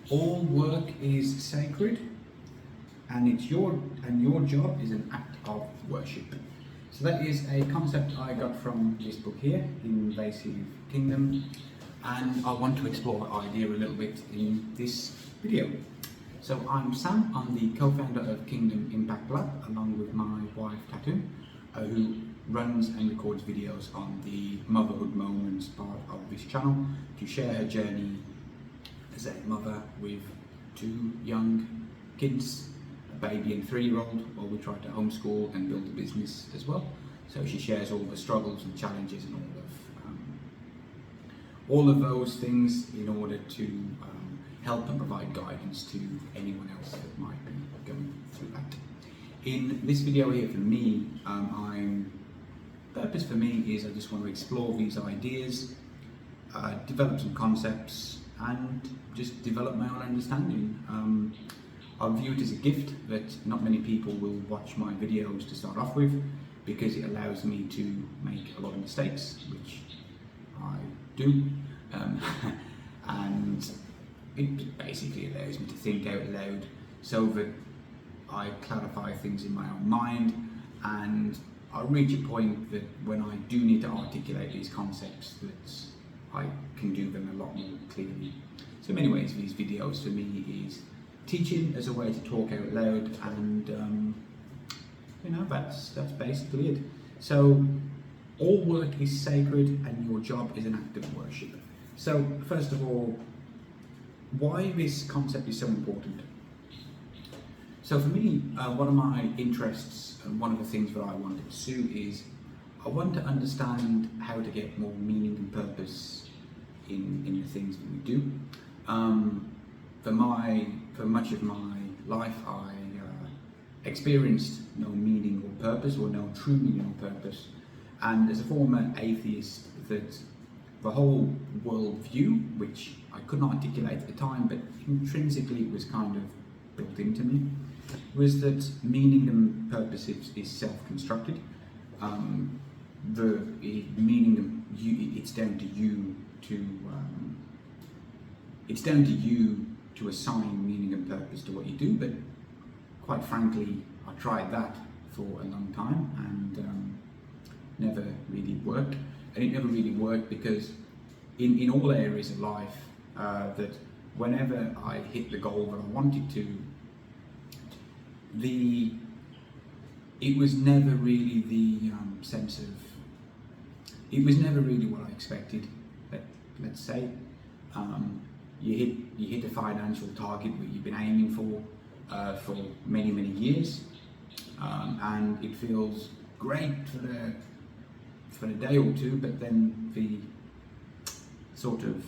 All work is sacred, and your job is an act of worship. So that is a concept I got from this book here, Invasive Kingdom, and I want to explore that idea a little bit in this video. So I'm Sam, I'm the co-founder of Kingdom Impact Lab, along with my wife Tattoo, who runs and records videos on the motherhood moments part of this channel to share her journey as a mother with two young kids, a baby and 3-year-old, while we try to homeschool and build a business as well. So she shares all the struggles and challenges and all of those things in order to help and provide guidance to anyone else that might be going through that. In this video here for me, purpose for me is I just want to explore these ideas, develop some concepts, and just develop my own understanding. I view it as a gift that not many people will watch my videos to start off with, because it allows me to make a lot of mistakes, which I do, and it basically allows me to think out loud so that I clarify things in my own mind, and I reach a point that when I do need to articulate these concepts, that I can do them a lot more clearly. So in many ways, these videos for me is teaching as a way to talk out loud, and that's basically it. So all work is sacred, and your job is an act of worship. So first of all, why this concept is so important. So for me, one of my interests and one of the things that I want to pursue is I want to understand how to get more meaning and purpose in the things that we do. For much of my life, I experienced no meaning or purpose, or no true meaning or purpose. And as a former atheist, that the whole worldview, which I couldn't articulate at the time, but intrinsically it was kind of built into me, was that meaning and purpose is self-constructed. The meaning it's down to you to assign meaning and purpose to what you do. But quite frankly, I tried that for a long time, and never really worked. And it never really worked because in all areas of life, that whenever I hit the goal that I wanted to, it was never really the sense of, it was never really what I expected. Let's say you hit a financial target that you've been aiming for many years, and it feels great for a day or two, but then the sort of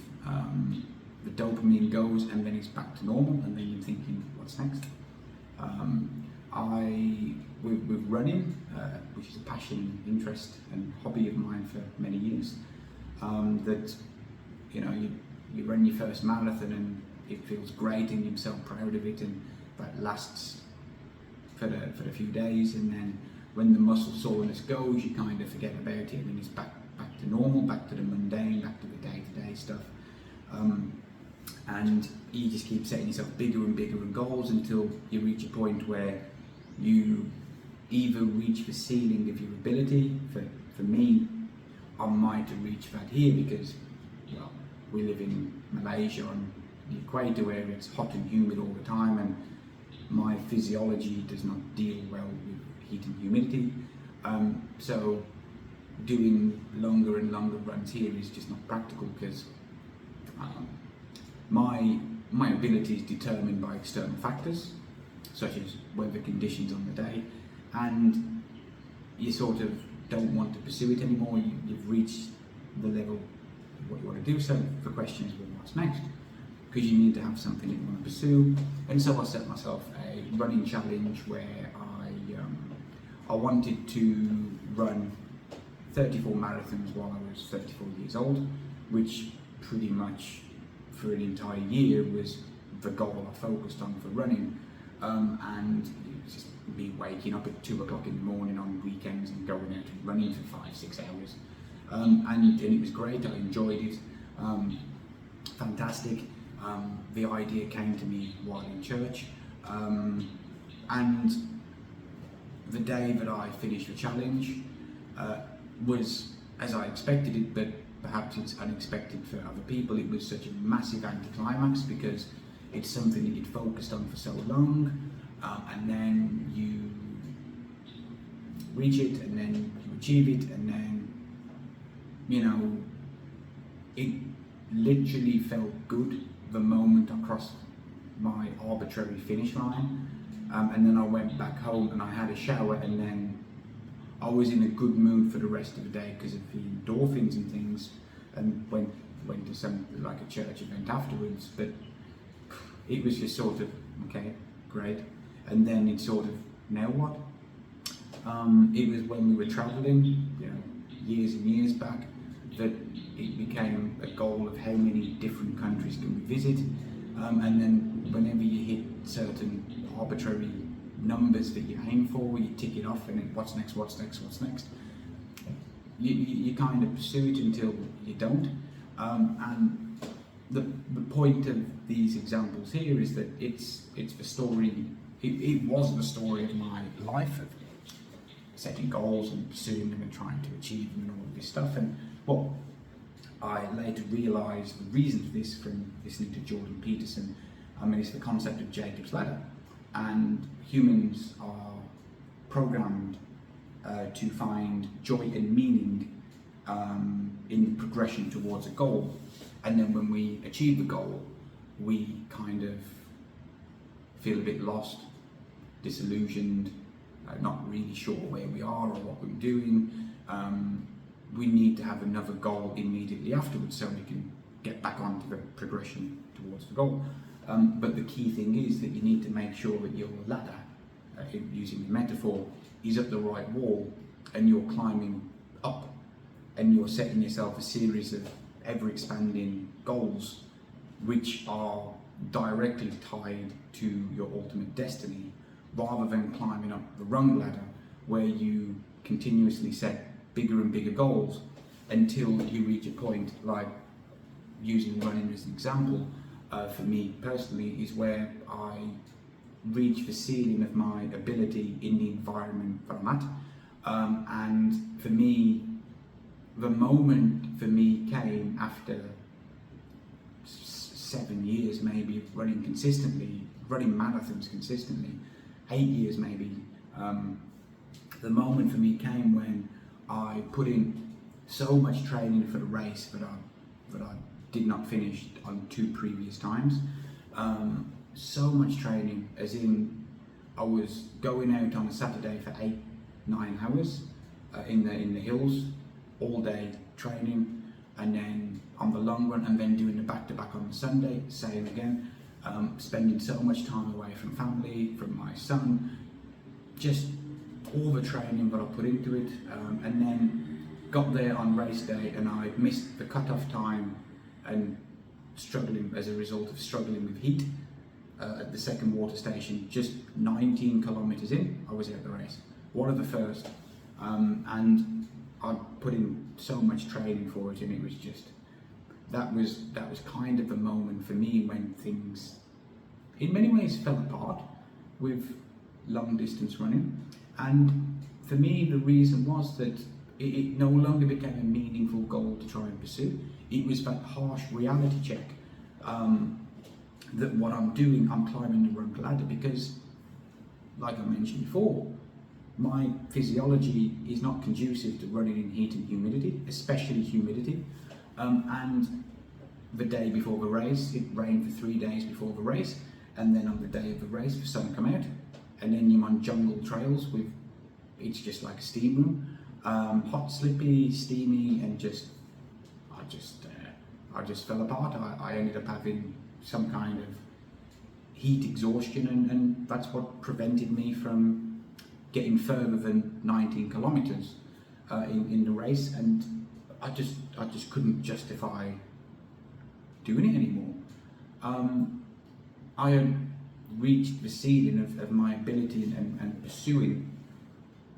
the dopamine goes, and then it's back to normal, and then you're thinking, what's next? With running, which is a passion, interest, and hobby of mine for many years, that you run your first marathon and it feels great and you're so proud of it, and that lasts for the few days, and then when the muscle soreness goes, you kind of forget about it, and then it's back to normal, back to the mundane, back to the day-to-day stuff. And you just keep setting yourself bigger and bigger goals until you reach a point where you either reach the ceiling of your ability. For me, I might have reached that here because, well, we live in Malaysia on the equator, where it's hot and humid all the time, and my physiology does not deal well with heat and humidity. So doing longer and longer runs here is just not practical, because my ability is determined by external factors, such as weather conditions on the day, and you sort of don't want to pursue it anymore. You've reached the level of what you want to do. So the question is, well, what's next? Because you need to have something that you want to pursue. And so I set myself a running challenge where I wanted to run 34 marathons while I was 34 years old, which pretty much for an entire year was the goal I focused on for running. And it was just me waking up at 2 o'clock in the morning on weekends and going out and running for 5-6 hours. And it was great, I enjoyed it, fantastic. The idea came to me while in church, and the day that I finished the challenge was as I expected it, but perhaps it's unexpected for other people. It was such a massive anticlimax because it's something that you'd focused on for so long, and then you reach it, and then you achieve it, and then, you know, it literally felt good the moment I crossed my arbitrary finish line, and then I went back home and I had a shower, and then I was in a good mood for the rest of the day because of the endorphins and things, and went to some, like, a church event afterwards. But it was just sort of, okay, great. And then it sort of, now what? It was when we were travelling, you know, years and years back, that it became a goal of how many different countries can we visit, and then whenever you hit certain arbitrary numbers that you aim for, you tick it off, and then what's next, what's next, what's next. You kind of pursue it until you don't. And the point of these examples here is that it's the story, it was the story of my life, of setting goals and pursuing them and trying to achieve them and all of this stuff. And what I later realised, the reason for this from listening to Jordan Peterson, it's the concept of Jacob's ladder. And humans are programmed to find joy and meaning in progression towards a goal. And then when we achieve the goal, we kind of feel a bit lost, disillusioned, not really sure where we are or what we're doing. We need to have another goal immediately afterwards so we can get back onto the progression towards the goal. But the key thing is that you need to make sure that your ladder, using the metaphor, is up the right wall, and you're climbing up, and you're setting yourself a series of ever-expanding goals which are directly tied to your ultimate destiny, rather than climbing up the rung ladder where you continuously set bigger and bigger goals until you reach a point, like using running as an example, for me personally, is where I reach the ceiling of my ability in the environment that I'm at. And for me, the moment for me came after 7 years maybe of running consistently, running marathons consistently, 8 years maybe. The moment for me came when I put in so much training for the race that I did not finish on 2 previous times. So much training, as in I was going out on a Saturday for 8-9 hours in the hills, all day training, and then on the long run, and then doing the back-to-back on the Sunday, same again. Spending so much time away from family, from my son, just all the training that I put into it, and then got there on race day and I missed the cut-off time, and struggling as a result of struggling with heat at the second water station. Just 19 kilometres in, I was out the race, one of the first, and I put in so much training for it, and it was just, that was kind of the moment for me when things in many ways fell apart with long distance running. And for me, the reason was that it no longer became a meaningful goal to try and pursue. It was that harsh reality check that what I'm doing, I'm climbing the wrong ladder, because, like I mentioned before, my physiology is not conducive to running in heat and humidity, especially humidity. And the day before the race, it rained for 3 days before the race, and then on the day of the race, the sun come out, and then you're on jungle trails with, it's just like a steam room, hot, slippy, steamy, and I just fell apart. I ended up having some kind of heat exhaustion, and that's what prevented me from getting further than 19 kilometers in the race, and I just couldn't justify doing it anymore. I had reached the ceiling of my ability and pursuing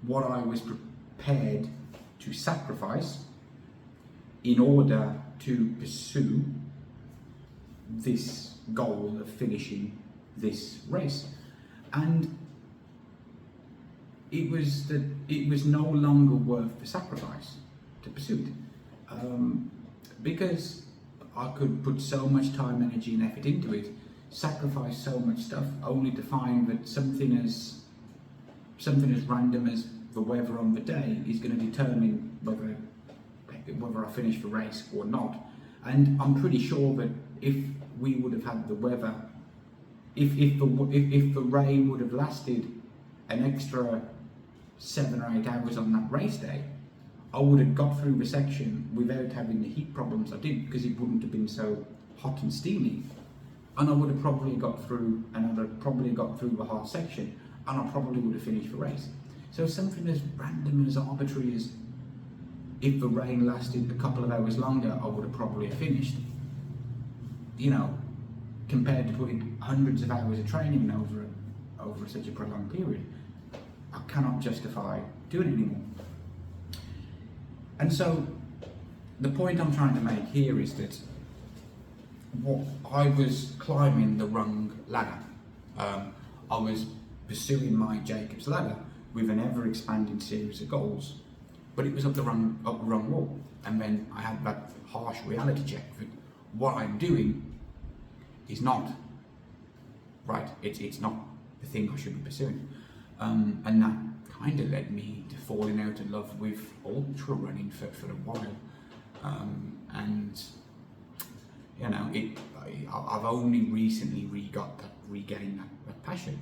what I was prepared to sacrifice in order to pursue this goal of finishing this race. And it was no longer worth the sacrifice to pursue it, because I could put so much time, energy and effort into it, sacrifice so much stuff, only to find that something as random as the weather on the day is going to determine whether I finish the race or not. And I'm pretty sure that if we would have had the weather, if the rain would have lasted an extra 7 or 8 hours on that race day, I would have got through the section without having the heat problems I did, because it wouldn't have been so hot and steamy. And I would have probably got through, the hard section, and I probably would have finished the race. So something as random and as arbitrary as, if the rain lasted a couple of hours longer, I would have probably finished. You know, compared to putting hundreds of hours of training over such a prolonged period, I cannot justify doing it anymore. And so, the point I'm trying to make here is that I was climbing the wrong ladder. I was pursuing my Jacob's ladder with an ever-expanding series of goals, but it was up the wrong wall. And then I had that harsh reality check that what I'm doing is not right. It's not the thing I should be pursuing. And that kind of led me to falling out of love with ultra running for a while. And you know, I've only recently regained that passion.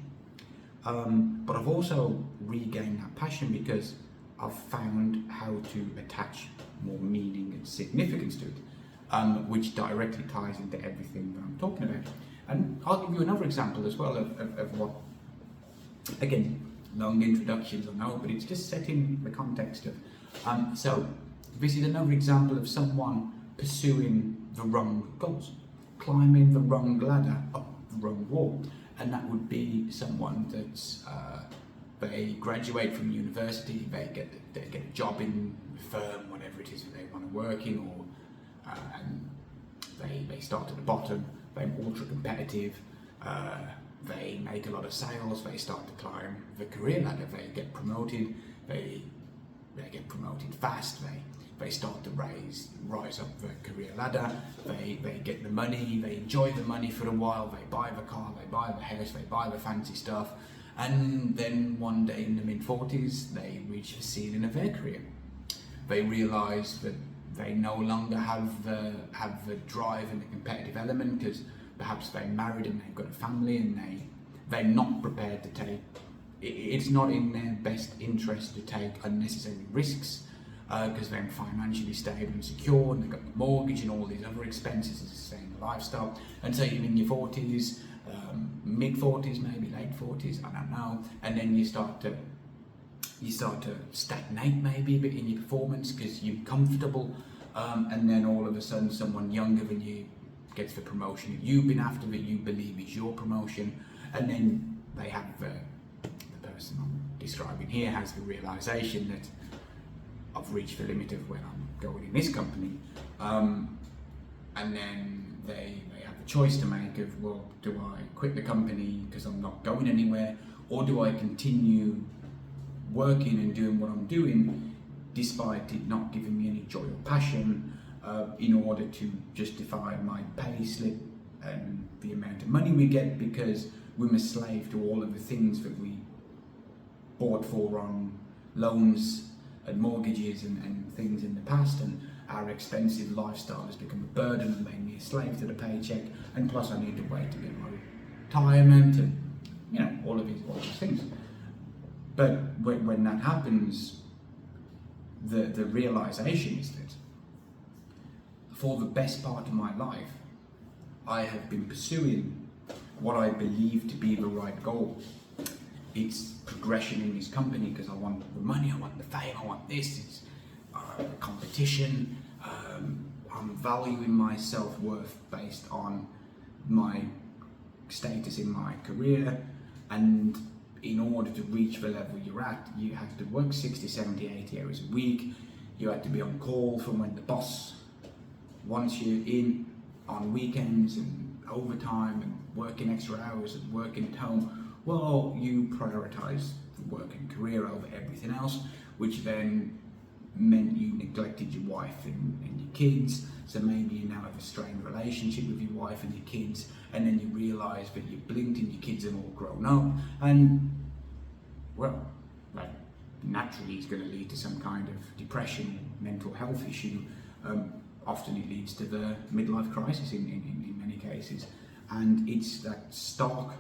But I've also regained that passion because I've found how to attach more meaning and significance to it, which directly ties into everything that I'm talking about. And I'll give you another example as well of what, again, long introductions I know, but it's just setting the context of. So this is another example of someone pursuing the wrong goals, climbing the wrong ladder up the wrong wall. And that would be someone that's they graduate from university, they get a job in a firm, whatever it is that they want to work in, or and they start at the bottom, they're ultra competitive, they make a lot of sales, they start to climb the career ladder, they get promoted, they get promoted fast, they start to rise up the career ladder, they get the money, they enjoy the money for a while, they buy the car, they buy the house, they buy the fancy stuff, and then one day in the mid-40s they reach the ceiling of their career. They realise that they no longer have the drive and the competitive element, because perhaps they're married and they've got a family, and they're not prepared to take, it's not in their best interest to take unnecessary risks, because they're financially stable and secure, and they've got the mortgage and all these other expenses to sustain the lifestyle. And so you're in your 40s, mid-40s, maybe late 40s, I don't know, and then you start to stagnate maybe a bit in your performance because you're comfortable, and then all of a sudden someone younger than you gets the promotion that you've been after, that you believe is your promotion, and then they have the person I'm describing here has the realization that I've reached the limit of where I'm going in this company, and then they have a choice to make of, well, do I quit the company because I'm not going anywhere, or do I continue working and doing what I'm doing despite it not giving me any joy or passion, in order to justify my pay slip and the amount of money we get, because we're a slave to all of the things that we bought for on loans and mortgages and things in the past, and our expensive lifestyle has become a burden and made me a slave to the paycheck, and plus I need to wait to get my retirement, and all of these things. But when that happens, the realization is that for the best part of my life, I have been pursuing what I believe to be the right goal. It's progression in this company because I want the money, I want the fame, I want this. It's competition. I'm valuing my self-worth based on my status in my career, and in order to reach the level you're at, you have to work 60, 70, 80 hours a week. You have to be on call from when the boss wants you in on weekends and overtime and working extra hours and working at home, well, you prioritise the work and career over everything else, which then meant you neglected your wife and your kids. So maybe you now have a strained relationship with your wife and your kids, and then you realise that you blinked and your kids are all grown up, and well, that naturally is going to lead to some kind of depression, mental health issue. Often it leads to the midlife crisis in many cases, and it's that stark,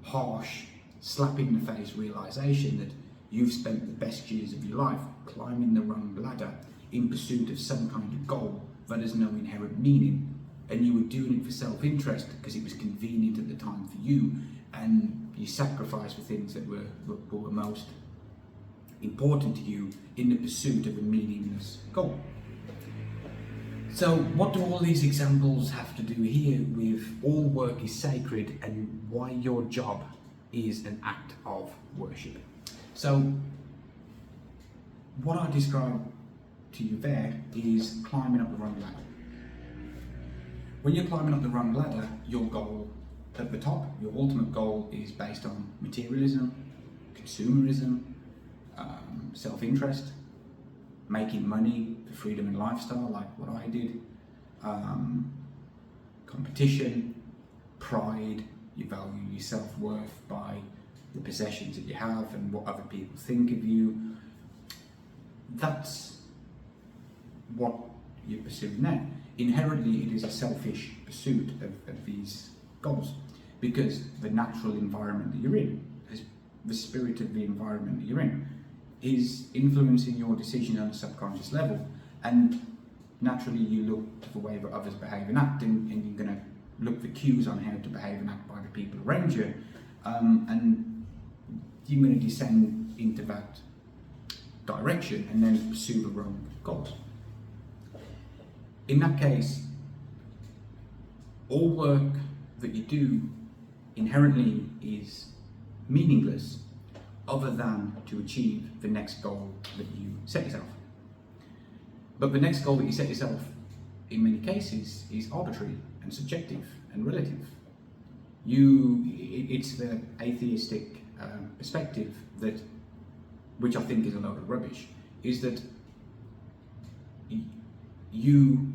harsh, slap in the face realisation that you've spent the best years of your life climbing the wrong ladder in pursuit of some kind of goal that has no inherent meaning, and you were doing it for self-interest because it was convenient at the time for you, and you sacrificed for things that were most important to you in the pursuit of a meaningless goal. So what do all these examples have to do here with all work is sacred and why your job is an act of worship? So what I described to you there is climbing up the wrong ladder. When you're climbing up the wrong ladder, your goal at the top, your ultimate goal, is based on materialism, consumerism, self-interest, making money for freedom and lifestyle like what I did, competition, pride, you value your self-worth by the possessions that you have and what other people think of you. That's what you're pursuing there. Inherently, it is a selfish pursuit of these goals, because the natural environment that you're in, the spirit of the environment that you're in, is influencing your decision on a subconscious level, and naturally you look to the way that others behave and act, and you're going to look for cues on how to behave and act by the people around you, and you're going to descend into that direction and then pursue the wrong goals. In that case, all work that you do inherently is meaningless other than to achieve the next goal that you set yourself. But the next goal that you set yourself, in many cases, is arbitrary and subjective and relative. It's the atheistic perspective that, which I think is a load of rubbish, is that you,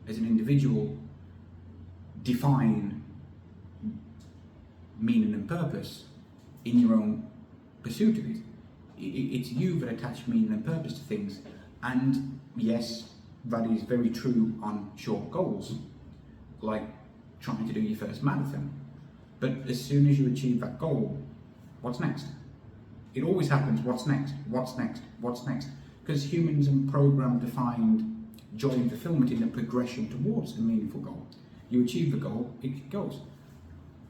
as an individual, define meaning and purpose in your own pursuit of it. It's you that attach meaning and purpose to things, and yes, that is very true on short goals, like trying to do your first marathon. But as soon as you achieve that goal, what's next? It always happens, what's next, what's next, what's next? Because humans are programmed to find joy and fulfillment in the progression towards a meaningful goal. You achieve the goal, it goes.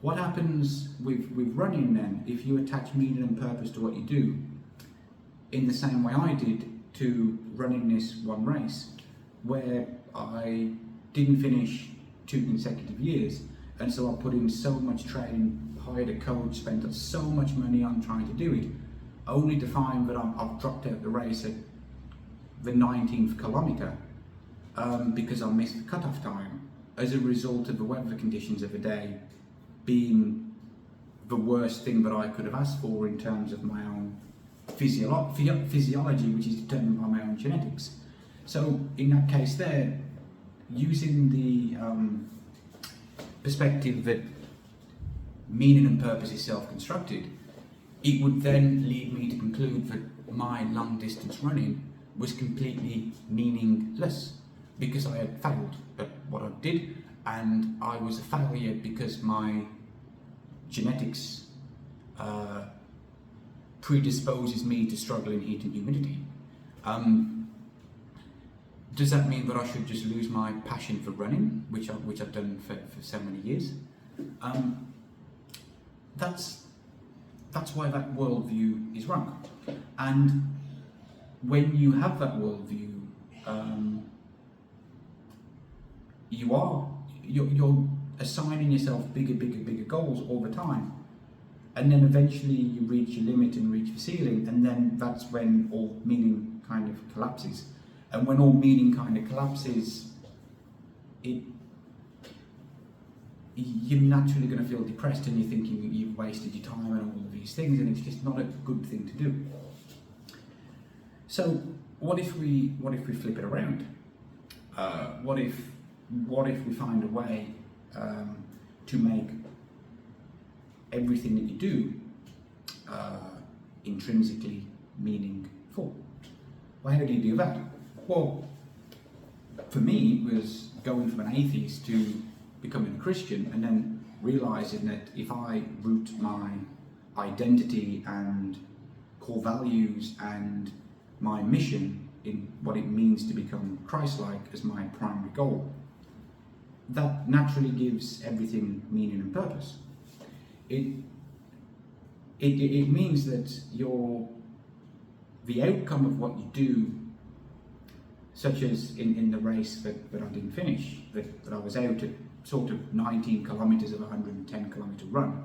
What happens with running then, if you attach meaning and purpose to what you do, in the same way I did to running this one race, where I didn't finish 2 consecutive years, and so I put in so much training, hired a coach, spent so much money on trying to do it, only to find that I've dropped out the race at the 19th kilometre because I missed the cut-off time as a result of the weather conditions of the day being the worst thing that I could have asked for in terms of my own physiology, which is determined by my own genetics. So in that case there, using the perspective that meaning and purpose is self-constructed, it would then lead me to conclude that my long distance running was completely meaningless because I had failed at what I did, and I was a failure because my genetics predisposes me to struggle in heat and humidity. Does that mean that I should just lose my passion for running, which I've done for so many years? That's why that worldview is wrong. And when you have that worldview, you're assigning yourself bigger goals all the time, and then eventually you reach your limit and reach the ceiling, and then that's when all meaning kind of collapses. And when all meaning kind of collapses, it you're naturally going to feel depressed, and you're thinking you've wasted your time and all of these things, and it's just not a good thing to do. So what if we flip it around? What if we find a way to make everything that you do intrinsically meaningful? Well, how do you do that? Well, for me, it was going from an atheist to becoming a Christian, and then realizing that if I root my identity and core values and my mission in what it means to become Christ-like as my primary goal, that naturally gives everything meaning and purpose. It means that the outcome of what you do, such as in the race that I didn't finish, that I was out at sort of 19 kilometres of a 110 kilometre run,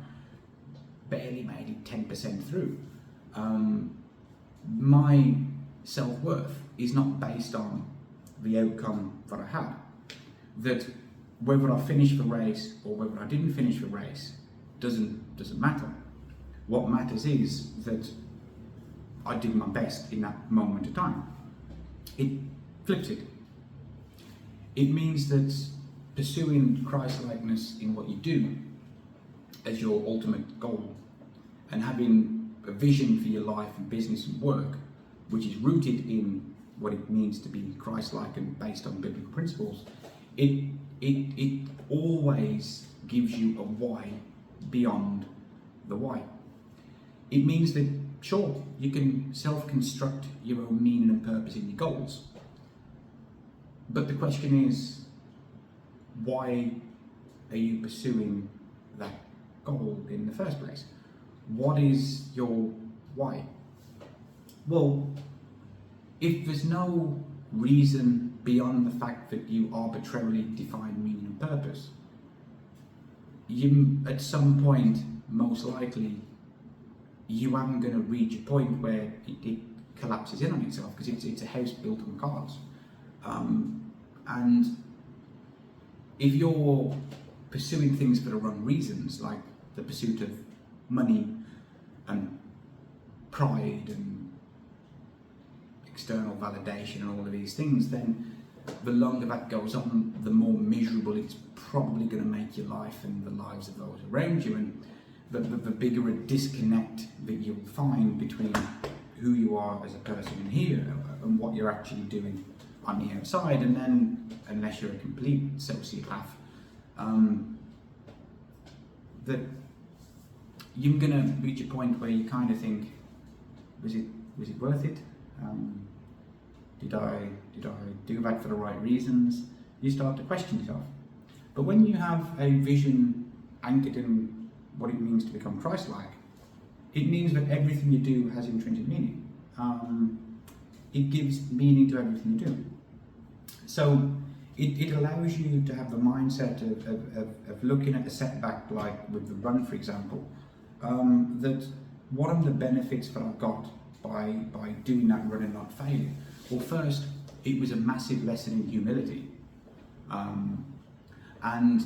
barely made it 10% through. My self-worth is not based on the outcome that I had. That whether I finished the race or whether I didn't finish the race doesn't matter. What matters is that I did my best in that moment of time. It flips it. It means that pursuing Christ-likeness in what you do as your ultimate goal, and having a vision for your life and business and work, which is rooted in what it means to be Christ-like and based on biblical principles, it always gives you a why beyond the why. It means that, sure, you can self-construct your own meaning and purpose in your goals, but the question is, why are you pursuing that goal in the first place? What is your why? Well, if there's no reason beyond the fact that you arbitrarily define meaning and purpose, you, at some point, most likely, you aren't going to reach a point where it collapses in on itself, because it's a house built on cards. And if you're pursuing things for the wrong reasons, like the pursuit of money and pride and external validation and all of these things, then the longer that goes on, the more miserable it's probably going to make your life and the lives of those around you, and the bigger a disconnect that you'll find between who you are as a person in here and what you're actually doing on the outside. And then, unless you're a complete sociopath, that you're going to reach a point where you kind of think, was it worth it? Did I do that for the right reasons? You start to question yourself. But when you have a vision anchored in what it means to become Christ-like, it means that everything you do has intrinsic meaning. It gives meaning to everything you do. So it allows you to have the mindset of looking at the setback, like with the run, for example, that what are the benefits that I've got by doing that run and not failing? Well, first, it was a massive lesson in humility. And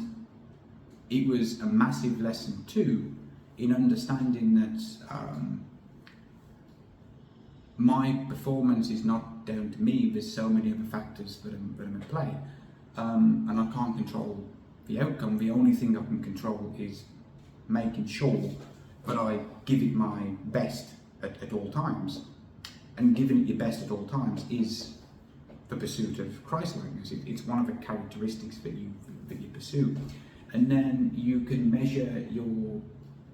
it was a massive lesson too in understanding that my performance is not down to me. There's so many other factors that are in play, and I can't control the outcome. The only thing I can control is making sure that I give it my best at all times. And giving it your best at all times is the pursuit of Christ-likeness. It's one of the characteristics that you pursue. And then you can measure your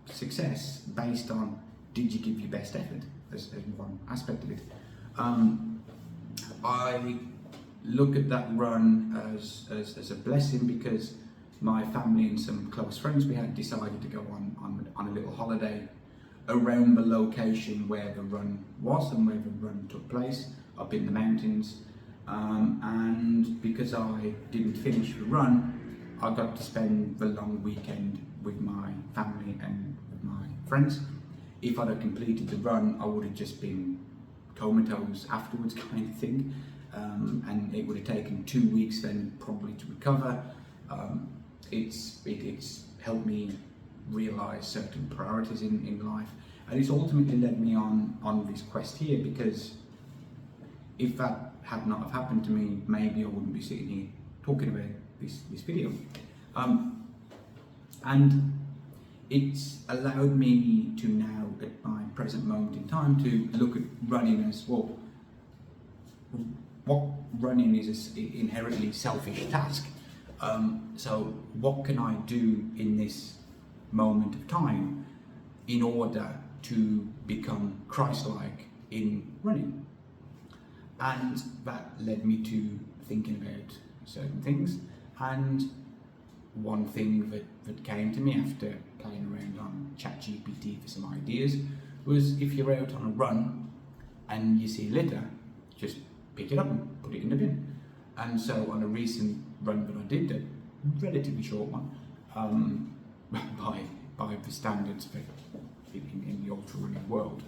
success based on, did you give your best effort, as one aspect of it. I look at that run as a blessing, because my family and some close friends we had decided to go on a little holiday around the location where the run was and where the run took place, up in the mountains. And because I didn't finish the run, I got to spend the long weekend with my family and with my friends. If I'd have completed the run, I would have just been comatose afterwards, kind of thing. And it would have taken 2 weeks then probably to recover. it's helped me realise certain priorities in life, and it's ultimately led me on this quest here, because if that had not have happened to me, maybe I wouldn't be sitting here talking about this video. And it's allowed me to now, at my present moment in time, to look at running as, well, what running is an inherently selfish task. So what can I do in this moment of time in order to become Christ-like in running? And that led me to thinking about certain things, and one thing that came to me after playing around on ChatGPT for some ideas was, if you're out on a run and you see litter, just pick it up and put it in the bin. And so on a recent run that I did, a relatively short one, by the standards in the ultra running world,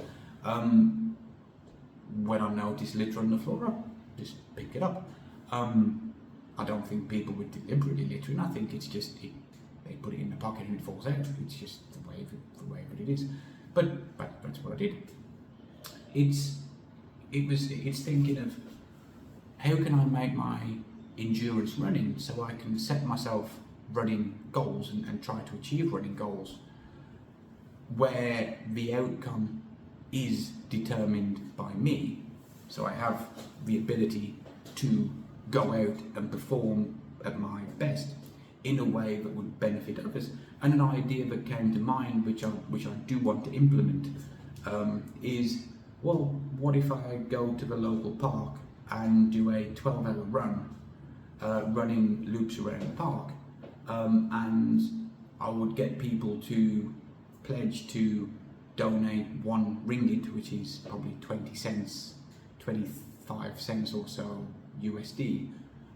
when I noticed litter on the floor, I just pick it up. I don't think people were deliberately littering. I think it's just they put it in the pocket and it falls out. It's just the way that it is. But that's what I did. It's thinking of, how can I make my endurance running so I can set myself running goals and try to achieve running goals where the outcome is determined by me, so I have the ability to go out and perform at my best in a way that would benefit others. And an idea that came to mind, which I do want to implement, is, well, what if I go to the local park and do a 12-hour run, running loops around the park, and I would get people to pledge to donate 1 ringgit, which is probably 20 cents, 25 cents or so USD,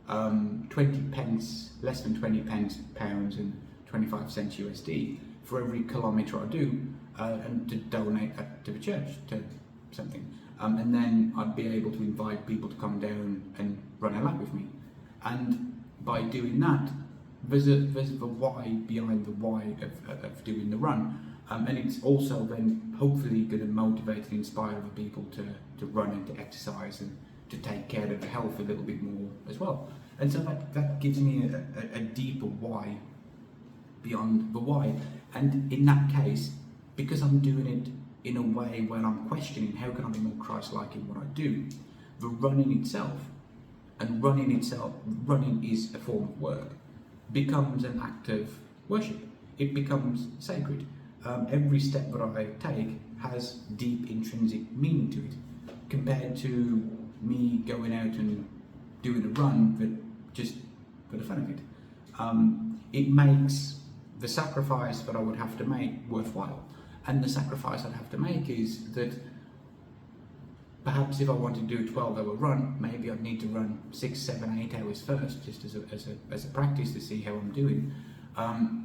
20 pence, less than 20 pence pounds and 25 cents USD for every kilometre I do, and to donate that to the church, to something. And then I'd be able to invite people to come down and run a lap with me. And by doing that, there's the why behind the why of doing the run. And it's also then hopefully going to motivate and inspire other people to run and to exercise and to take care of their health a little bit more as well. And so that gives me a deeper why beyond the why. And in that case, because I'm doing it in a way where I'm questioning how can I be more Christ-like in what I do, the running itself, and running is a form of work, becomes an act of worship. It becomes sacred. Every step that I take has deep intrinsic meaning to it, compared to me going out and doing a run that just for the fun of it. It makes the sacrifice that I would have to make worthwhile. And the sacrifice I'd have to make is that perhaps if I wanted to do a 12-hour run, maybe I'd need to run 6, 7, 8 hours first, just as a practice to see how I'm doing.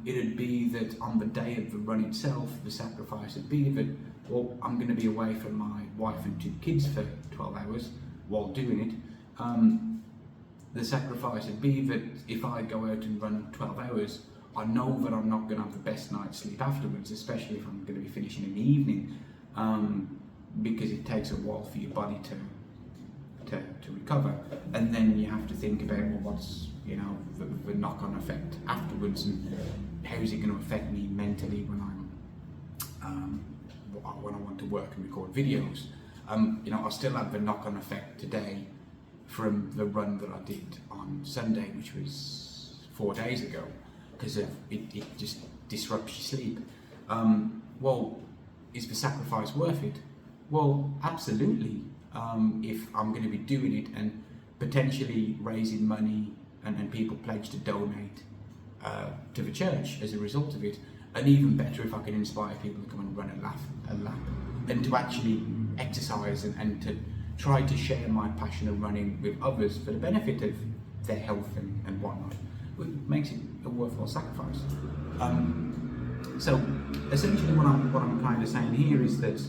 It'd be that on the day of the run itself, the sacrifice would be that, well, I'm going to be away from my wife and 2 kids for 12 hours while doing it. The sacrifice would be that if I go out and run 12 hours, I know that I'm not going to have the best night's sleep afterwards, especially if I'm going to be finishing in the evening, because it takes a while for your body to recover. And then you have to think about, well, what's the knock-on effect afterwards, and how is it going to affect me mentally when I want to work and record videos. I still have the knock-on effect today from the run that I did on Sunday, which was 4 days ago, because it just disrupts your sleep. Well, is the sacrifice worth it? Well, absolutely. If I'm going to be doing it and potentially raising money and people pledge to donate to the church as a result of it, and even better if I can inspire people to come and run a lap and to actually exercise and to try to share my passion of running with others for the benefit of their health and whatnot. It makes it a worthwhile sacrifice. So essentially what I'm kind of saying here is that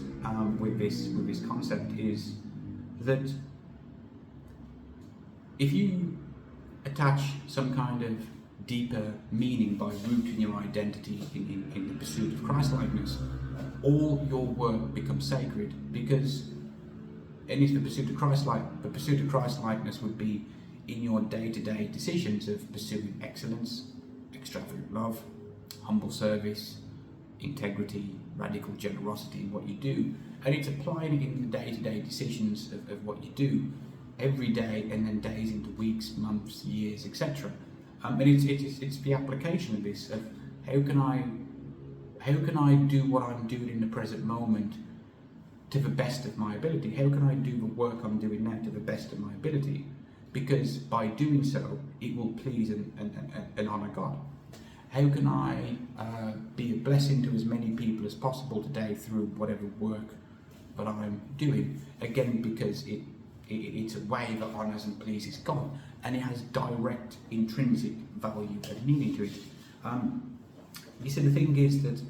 with this concept is that if you attach some kind of deeper meaning by rooting your identity in the pursuit of Christ-likeness, all your work becomes sacred. Because, and if the pursuit of Christ-likeness would be in your day-to-day decisions of pursuing excellence, extravagant love, humble service, integrity, radical generosity in what you do, and it's applying it in the day-to-day decisions of what you do every day, and then days into weeks, months, years, etc. And it's the application of this, of how can I do what I'm doing in the present moment to the best of my ability? How can I do the work I'm doing now to the best of my ability? Because by doing so, it will please and honour God. How can I be a blessing to as many people as possible today through whatever work that I'm doing? Again, because it's a way that honours and pleases God, and it has direct intrinsic value and meaning to it. You see, the thing is that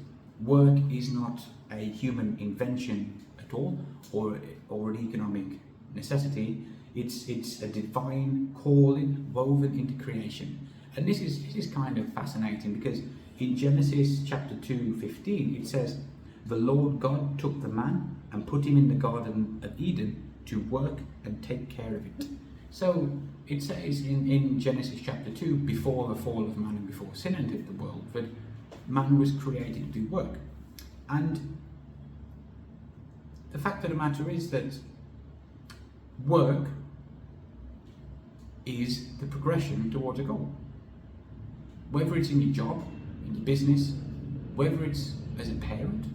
work is not a human invention at all, or an economic necessity. It's a divine calling woven into creation. And this is kind of fascinating, because in Genesis chapter 2:15 it says, "The Lord God took the man and put him in the Garden of Eden to work and take care of it." So it says in Genesis chapter 2, before the fall of man and before sin entered the world, that man was created to do work. And the fact of the matter is that work is the progression towards a goal. Whether it's in your job, in your business, whether it's as a parent,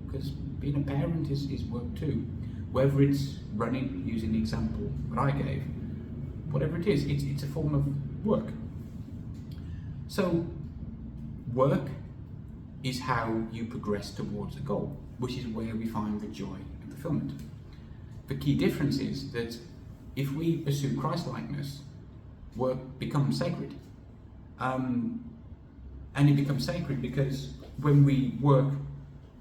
because being a parent is work too, whether it's running, using the example that I gave, whatever it is, it's a form of work. So work is how you progress towards a goal, which is where we find the joy and fulfillment. The key difference is that if we pursue Christ-likeness, work becomes sacred. And it becomes sacred because when we work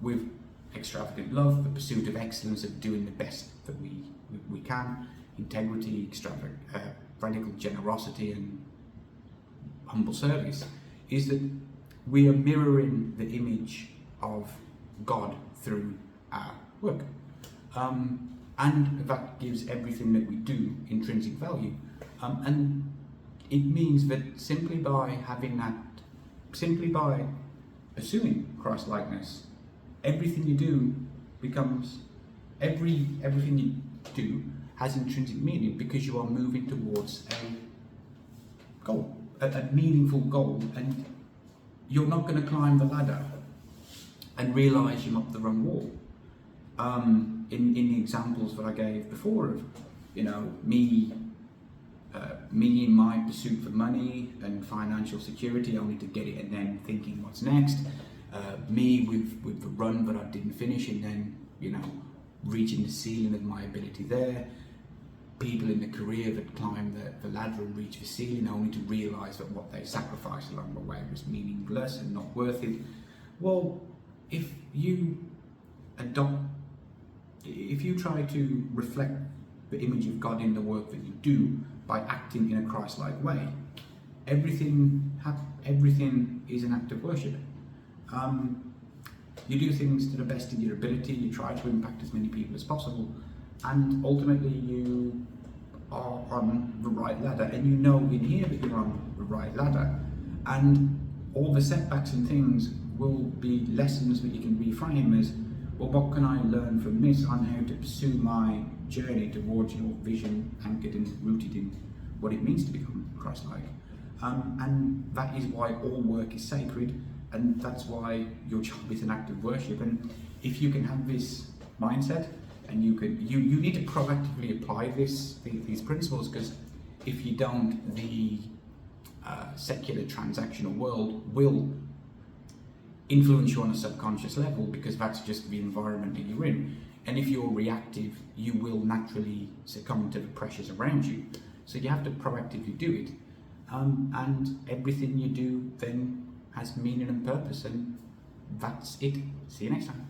with extravagant love, the pursuit of excellence, of doing the best that we can, integrity, radical generosity and humble service, is that we are mirroring the image of God through our work. And that gives everything that we do intrinsic value. And it means that simply by pursuing Christ-likeness, everything you do becomes, everything you do has intrinsic meaning, because you are moving towards a goal, a meaningful goal, and you're not going to climb the ladder and realise you're up the wrong wall. In the examples that I gave before of, me in my pursuit for money and financial security, only to get it and then thinking what's next. Me with the run that I didn't finish and then, reaching the ceiling of my ability there. People in the career that climb the ladder and reach the ceiling only to realise that what they sacrificed along the way was meaningless and not worth it. Well, if you try to reflect the image of God in the work that you do by acting in a Christ-like way, everything is an act of worship. You do things to the best of your ability, you try to impact as many people as possible, and ultimately you are on the right ladder, and you know in here that you're on the right ladder, and all the setbacks and things will be lessons that you can reframe as, well, what can I learn from this on how to pursue my journey towards your vision, anchored and rooted in what it means to become Christ-like. And that is why all work is sacred, and that's why your job is an act of worship. And if you can have this mindset, and you need to proactively apply these principles, because if you don't, the secular transactional world will influence you on a subconscious level, because that's just the environment that you're in. And if you're reactive, you will naturally succumb to the pressures around you. So you have to proactively do it. And everything you do then has meaning and purpose, and that's it. See you next time.